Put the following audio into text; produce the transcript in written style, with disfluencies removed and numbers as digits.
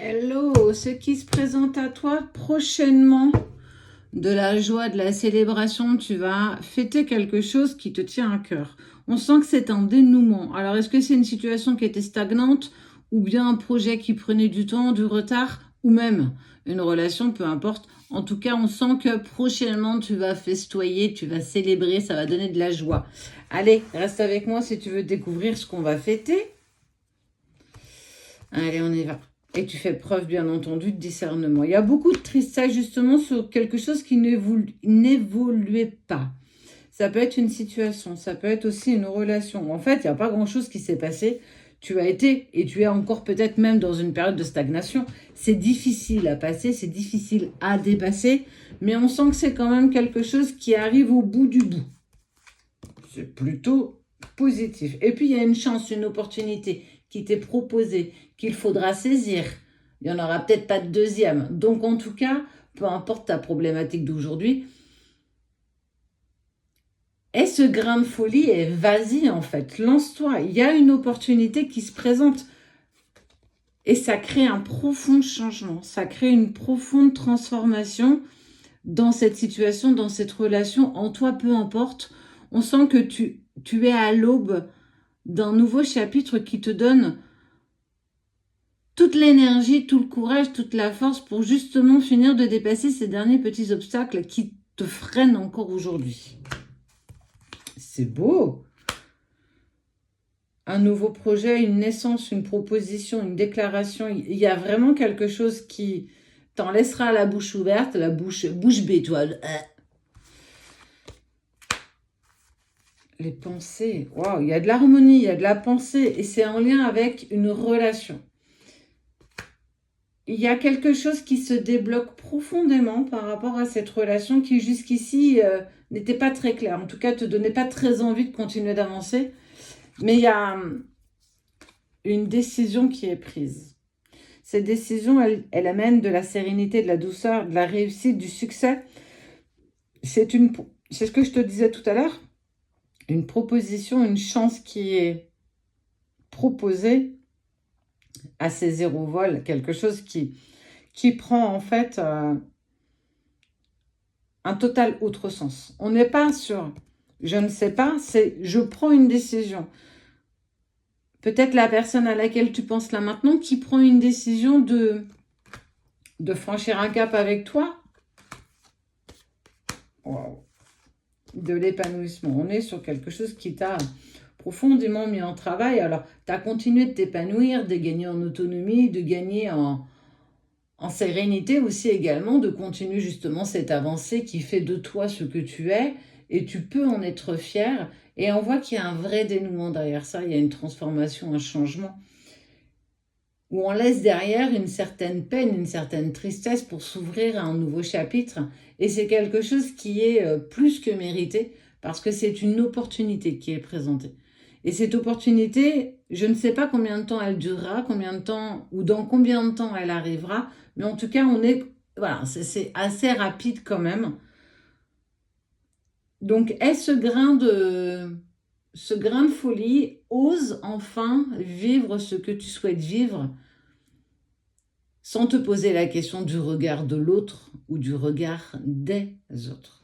Hello, ce qui se présente à toi prochainement, de la joie, de la célébration, tu vas fêter quelque chose qui te tient à cœur. On sent que c'est un dénouement. Alors, est-ce que c'est une situation qui était stagnante ou bien un projet qui prenait du temps, du retard ou même une relation, peu importe. En tout cas, on sent que prochainement, tu vas festoyer, tu vas célébrer, ça va donner de la joie. Allez, reste avec moi si tu veux découvrir ce qu'on va fêter. Allez, on y va. Et tu fais preuve, bien entendu, de discernement. Il y a beaucoup de tristesse, justement, sur quelque chose qui n'évoluait pas. Ça peut être une situation, ça peut être aussi une relation. En fait, il n'y a pas grand-chose qui s'est passé. Tu as été, et tu es encore peut-être même dans une période de stagnation. C'est difficile à passer, c'est difficile à dépasser, mais on sent que c'est quand même quelque chose qui arrive au bout du bout. C'est plutôt positif. Et puis, il y a une chance, une opportunité qui t'est proposée, qu'il faudra saisir. Il n'y en aura peut-être pas de deuxième. Donc, en tout cas, peu importe ta problématique d'aujourd'hui, aie ce grain de folie et vas-y, en fait. Lance-toi. Il y a une opportunité qui se présente. Et ça crée un profond changement. Ça crée une profonde transformation dans cette situation, dans cette relation. En toi, peu importe. On sent que tu es à l'aube d'un nouveau chapitre qui te donne toute l'énergie, tout le courage, toute la force pour justement finir de dépasser ces derniers petits obstacles qui te freinent encore aujourd'hui. C'est beau. Un nouveau projet, une naissance, une proposition, une déclaration. Il y a vraiment quelque chose qui t'en laissera la bouche ouverte, la bouche bée, toi. Les pensées, waouh, il y a de l'harmonie, il y a de la pensée et c'est en lien avec une relation. Il y a quelque chose qui se débloque profondément par rapport à cette relation qui jusqu'ici n'était pas très claire. En tout cas, te donnait pas très envie de continuer d'avancer. Mais il y a une décision qui est prise. Cette décision, elle amène de la sérénité, de la douceur, de la réussite, du succès. C'est ce que je te disais tout à l'heure. Une proposition, une chance qui est proposée à saisir au vol. Quelque chose qui prend en fait un total autre sens. On n'est pas sur je ne sais pas, c'est je prends une décision. Peut-être la personne à laquelle tu penses là maintenant qui prend une décision de franchir un cap avec toi. Wow. De l'épanouissement. On est sur quelque chose qui t'a profondément mis en travail. Alors, tu as continué de t'épanouir, de gagner en autonomie, de gagner en sérénité aussi également, de continuer justement cette avancée qui fait de toi ce que tu es, et tu peux en être fier. Et on voit qu'il y a un vrai dénouement derrière ça, il y a une transformation, un changement, où on laisse derrière une certaine peine, une certaine tristesse pour s'ouvrir à un nouveau chapitre. Et c'est quelque chose qui est plus que mérité, parce que c'est une opportunité qui est présentée. Et cette opportunité, je ne sais pas combien de temps elle durera, combien de temps, ou dans combien de temps elle arrivera, mais en tout cas, voilà, c'est assez rapide quand même. Donc, ce grain de folie, ose enfin vivre ce que tu souhaites vivre, sans te poser la question du regard de l'autre ou du regard des autres.